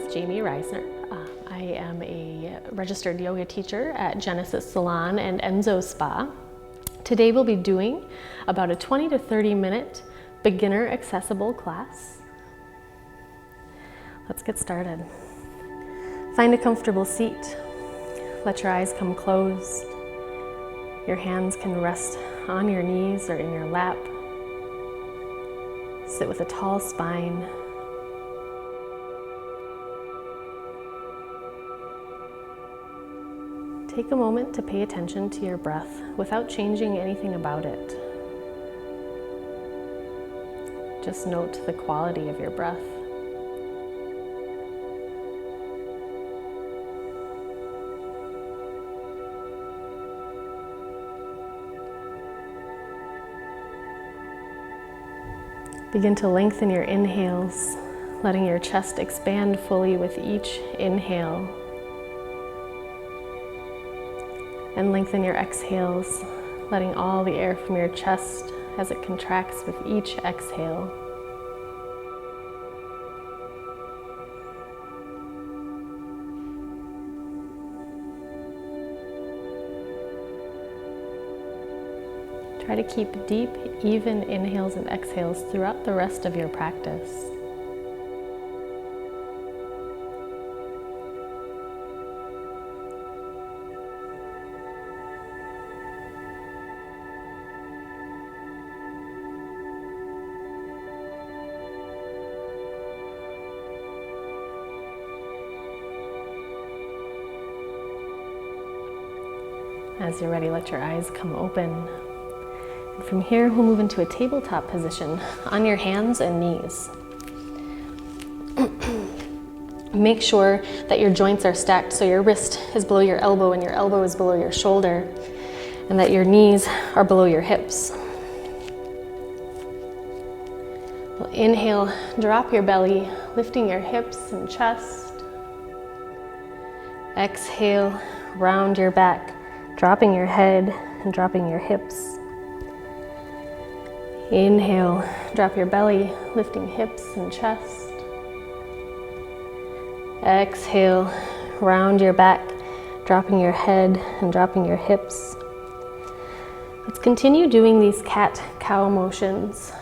is Jamie Risner. I am a registered yoga teacher at Genesis Salon and Enso Spa. Today we'll be doing about a 20 to 30 minute beginner accessible class. Let's get started. Find a comfortable seat. Let your eyes come closed. Your hands can rest on your knees or in your lap. Sit with a tall spine. Take a moment to pay attention to your breath without changing anything about it. Just note the quality of your breath. Begin to lengthen your inhales, letting your chest expand fully with each inhale. And lengthen your exhales, letting all the air from your chest as it contracts with each exhale. Try to keep deep, even inhales and exhales throughout the rest of your practice. As you're ready, let your eyes come open. And from here, we'll move into a tabletop position on your hands and knees. Make sure that your joints are stacked so your wrist is below your elbow and your elbow is below your shoulder, and that your knees are below your hips. We'll inhale, drop your belly, lifting your hips and chest. Exhale, round your back, dropping your head and dropping your hips. Inhale, drop your belly, lifting hips and chest. Exhale, round your back, dropping your head and dropping your hips. Let's continue doing these cat-cow motions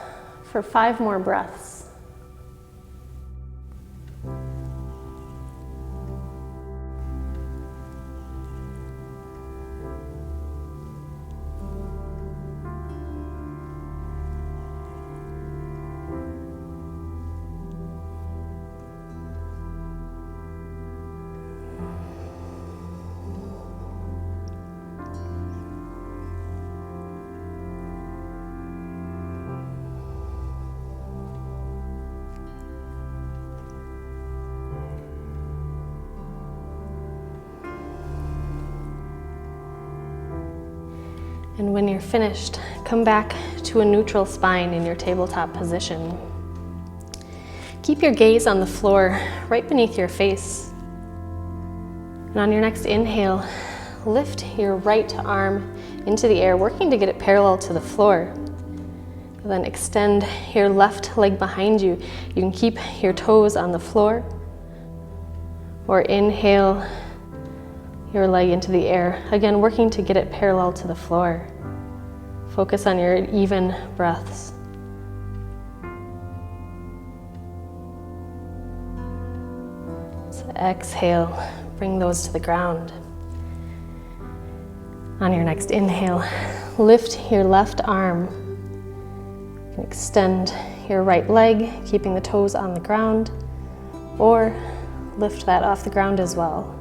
for 5 more breaths. And when you're finished, come back to a neutral spine in your tabletop position. Keep your gaze on the floor right beneath your face. And on your next inhale, lift your right arm into the air, working to get it parallel to the floor. And then extend your left leg behind you. You can keep your toes on the floor, or inhale your leg into the air, again working to get it parallel to the floor. Focus on your even breaths. So exhale, bring those to the ground. On your next inhale, lift your left arm. Extend your right leg, keeping the toes on the ground, or lift that off the ground as well.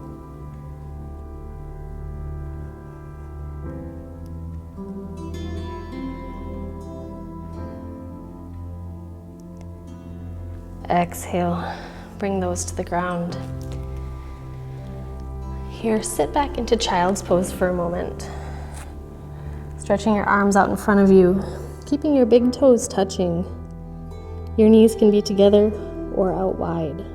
Exhale, bring those to the ground. Here, sit back into child's pose for a moment. Stretching your arms out in front of you, keeping your big toes touching. Your knees can be together or out wide.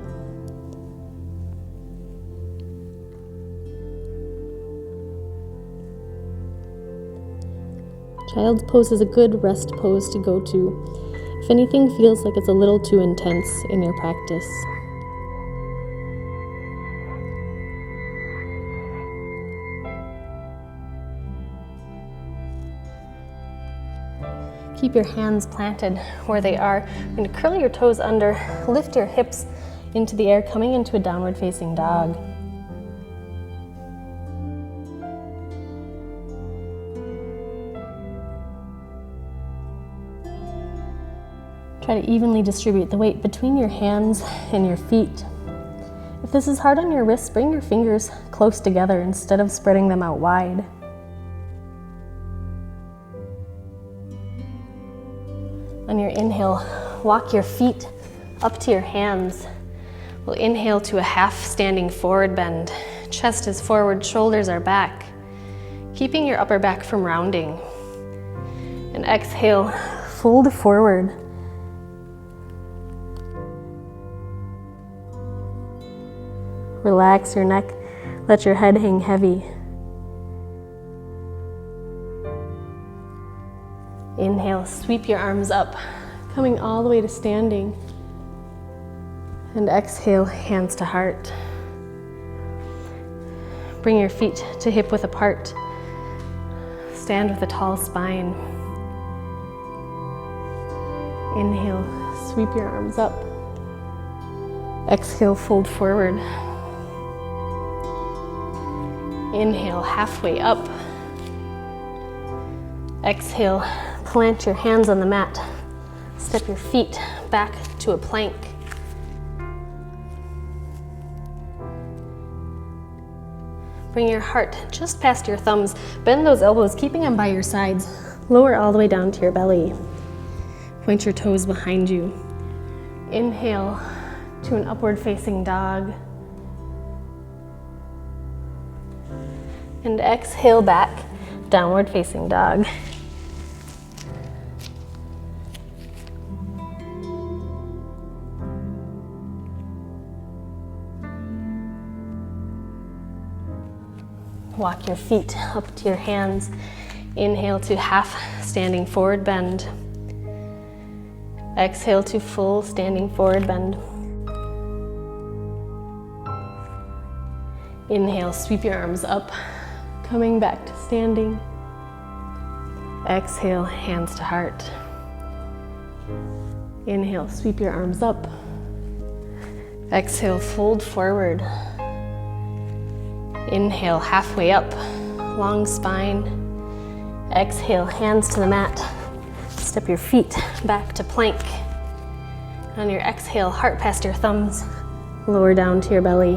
Child's pose is a good rest pose to go to if anything feels like it's a little too intense in your practice. Keep your hands planted where they are. You're going to curl your toes under, lift your hips into the air, coming into a downward facing dog. Try to evenly distribute the weight between your hands and your feet. If this is hard on your wrists, bring your fingers close together instead of spreading them out wide. On your inhale, walk your feet up to your hands. We'll inhale to a half standing forward bend. Chest is forward, shoulders are back, keeping your upper back from rounding. And exhale, fold forward. Relax your neck, let your head hang heavy. Inhale, sweep your arms up, coming all the way to standing. And exhale, hands to heart. Bring your feet to hip width apart. Stand with a tall spine. Inhale, sweep your arms up. Exhale, fold forward. Inhale, halfway up. Exhale, plant your hands on the mat. Step your feet back to a plank. Bring your heart just past your thumbs. Bend those elbows, keeping them by your sides. Lower all the way down to your belly. Point your toes behind you. Inhale to an upward facing dog. And exhale back, downward facing dog. Walk your feet up to your hands. Inhale to half standing forward bend. Exhale to full standing forward bend. Inhale, sweep your arms up, coming back to standing. Exhale, hands to heart. Inhale, sweep your arms up. Exhale, fold forward. Inhale, halfway up, long spine. Exhale, hands to the mat. Step your feet back to plank. On your exhale, heart past your thumbs, lower down to your belly.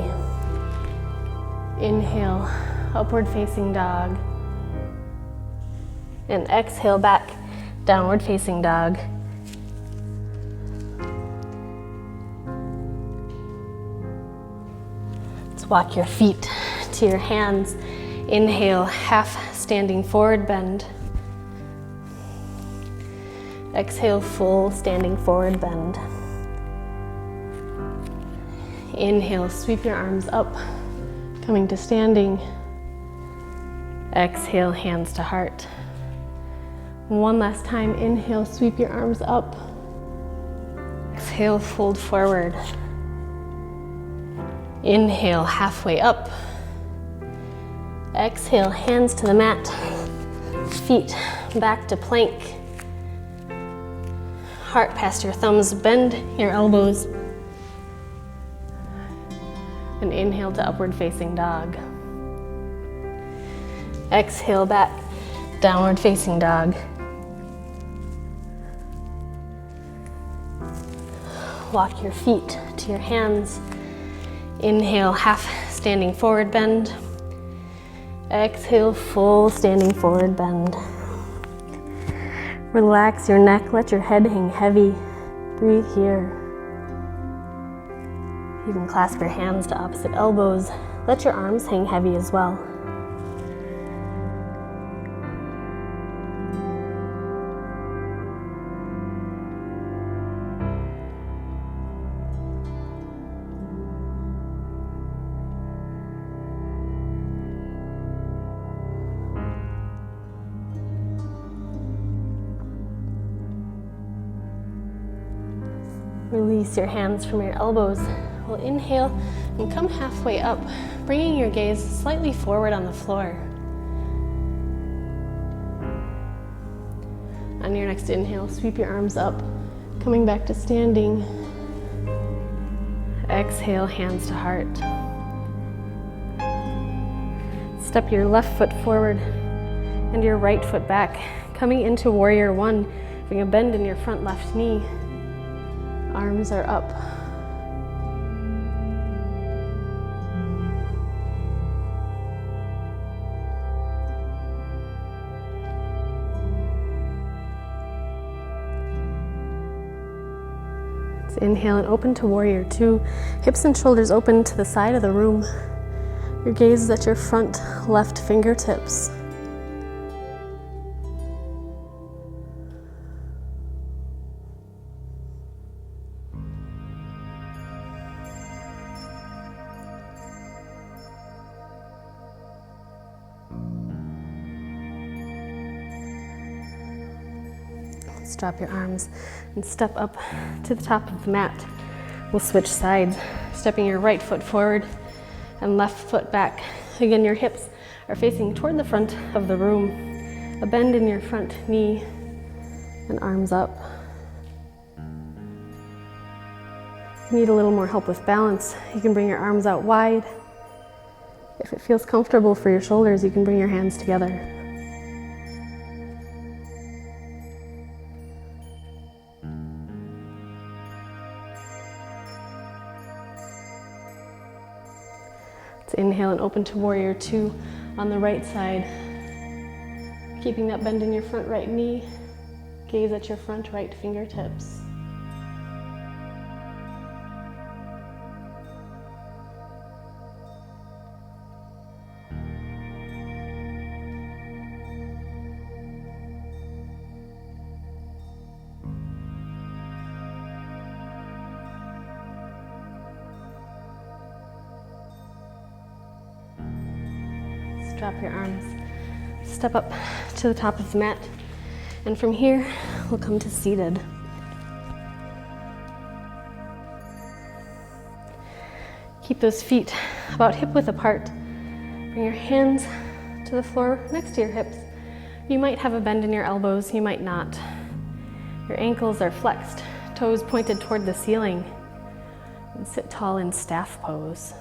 Inhale, upward facing dog. And exhale back, downward facing dog. Let's walk your feet to your hands. Inhale, half standing forward bend. Exhale, full standing forward bend. Inhale, sweep your arms up, coming to standing. Exhale, hands to heart. One last time, inhale, sweep your arms up. Exhale, fold forward. Inhale, halfway up. Exhale, hands to the mat. Feet back to plank. Heart past your thumbs, bend your elbows. And inhale to upward facing dog. Exhale back, downward facing dog. Walk your feet to your hands. Inhale, half standing forward bend. Exhale, full standing forward bend. Relax your neck, let your head hang heavy. Breathe here. You can clasp your hands to opposite elbows. Let your arms hang heavy as well. Release your hands from your elbows. We'll inhale and come halfway up, bringing your gaze slightly forward on the floor. On On your next inhale, sweep your arms up, coming back to standing. Exhale, hands to heart. Step your left foot forward and your right foot back. Coming into warrior one, bring a bend in your front left knee. Arms are up. Let's inhale and open to warrior two. Hips and shoulders open to the side of the room. Your gaze is at your front left fingertips. Let's drop your arms and step up to the top of the mat. We'll switch sides, stepping your right foot forward and left foot back. Again, your hips are facing toward the front of the room. A bend in your front knee and arms up. If you need a little more help with balance, you can bring your arms out wide. If it feels comfortable for your shoulders, you can bring your hands together. Inhale and open to warrior two on the right side. Keeping that bend in your front right knee. Gaze at your front right fingertips. Drop your arms, step up to the top of the mat, and from here, we'll come to seated. Keep those feet about hip width apart. Bring your hands to the floor next to your hips. You might have a bend in your elbows, you might not. Your ankles are flexed, toes pointed toward the ceiling, and sit tall in staff pose.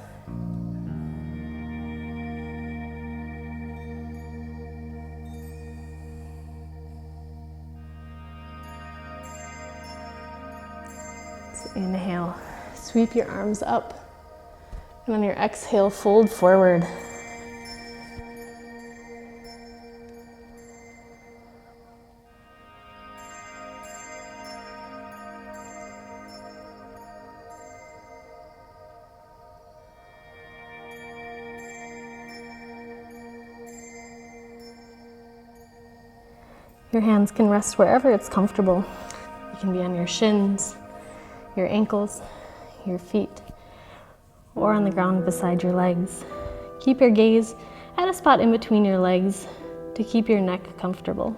Inhale, sweep your arms up, and on your exhale, fold forward. Your hands can rest wherever it's comfortable. You can be on your shins, your ankles, your feet, or on the ground beside your legs. Keep your gaze at a spot in between your legs to keep your neck comfortable.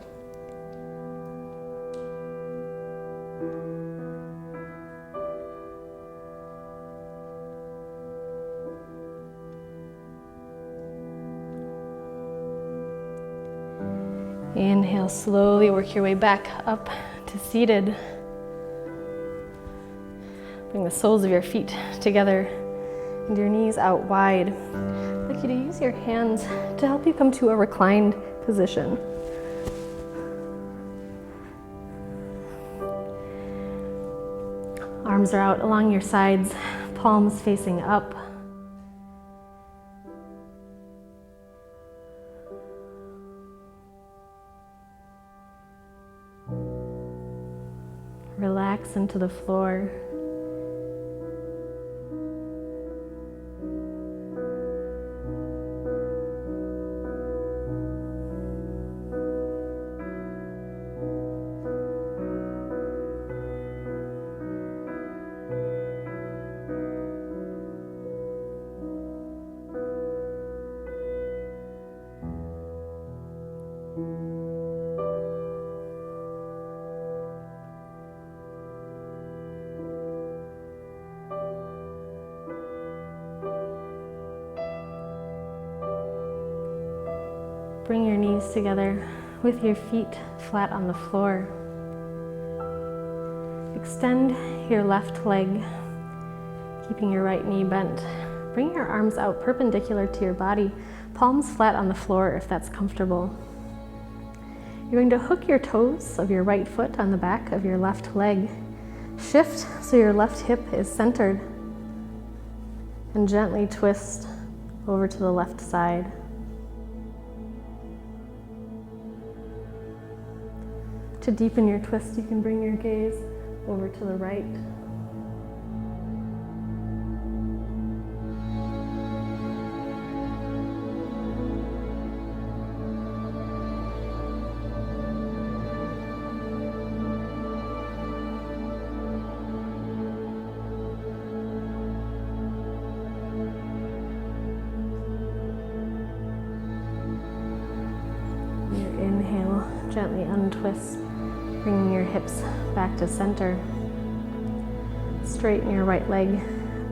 Inhale, slowly work your way back up to seated. Bring the soles of your feet together and your knees out wide. I'd like you to use your hands to help you come to a reclined position. Arms are out along your sides, palms facing up. Relax into the floor. Bring your knees together with your feet flat on the floor. Extend your left leg, keeping your right knee bent. Bring your arms out perpendicular to your body, palms flat on the floor if that's comfortable. You're going to hook your toes of your right foot on the back of your left leg. Shift so your left hip is centered, and gently twist over to the left side. To deepen your twist, you can bring your gaze over to the right. Your inhale, gently untwist, bringing your hips back to center. Straighten your right leg,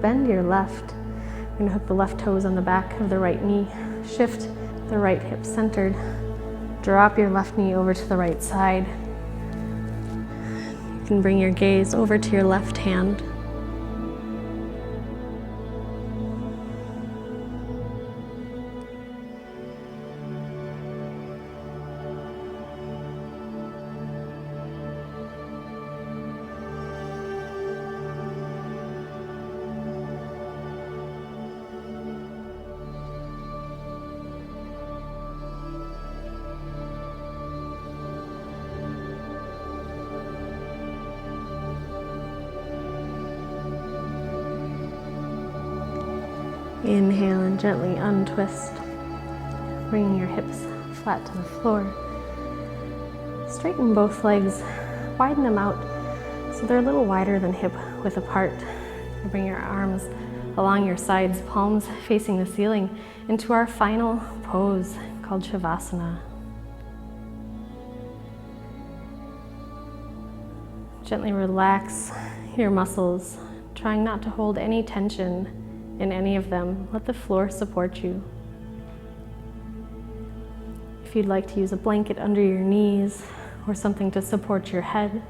bend your left. You're going to hook the left toes on the back of the right knee. Shift the right hip centered. Drop your left knee over to the right side. You can bring your gaze over to your left hand. Inhale and gently untwist, bringing your hips flat to the floor. Straighten both legs, widen them out so they're a little wider than hip width apart. And bring your arms along your sides, palms facing the ceiling, into our final pose called Shavasana. Gently relax your muscles, trying not to hold any tension in any of them. Let the floor support you. If you'd like to use a blanket under your knees or something to support your head,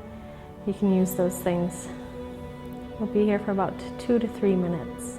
you can use those things. We'll be here for about 2 to 3 minutes.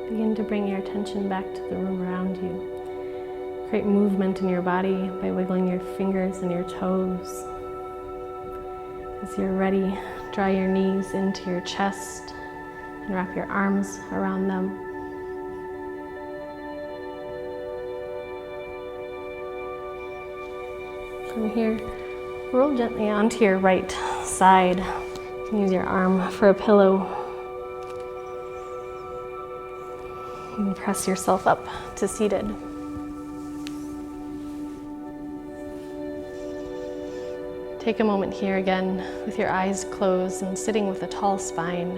Begin to bring your attention back to the room around you. Create movement in your body by wiggling your fingers and your toes. As you're ready, draw your knees into your chest and wrap your arms around them. From here, roll gently onto your right side. You can use your arm for a pillow. And press yourself up to seated. Take a moment here again with your eyes closed and sitting with a tall spine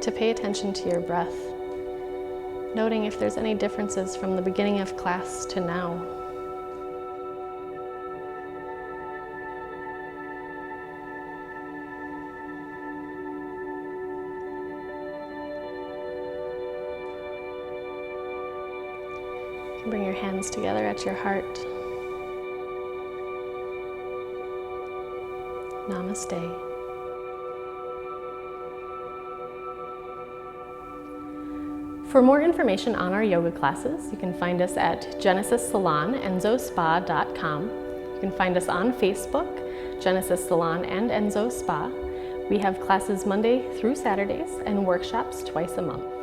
to pay attention to your breath, noting if there's any differences from the beginning of class to now. Bring your hands together at your heart. Namaste. For more information on our yoga classes, you can find us at genesissalonenzospa.com. You can find us on Facebook, Genesis Salon and Enso Spa. We have classes Monday through Saturdays and workshops twice a month.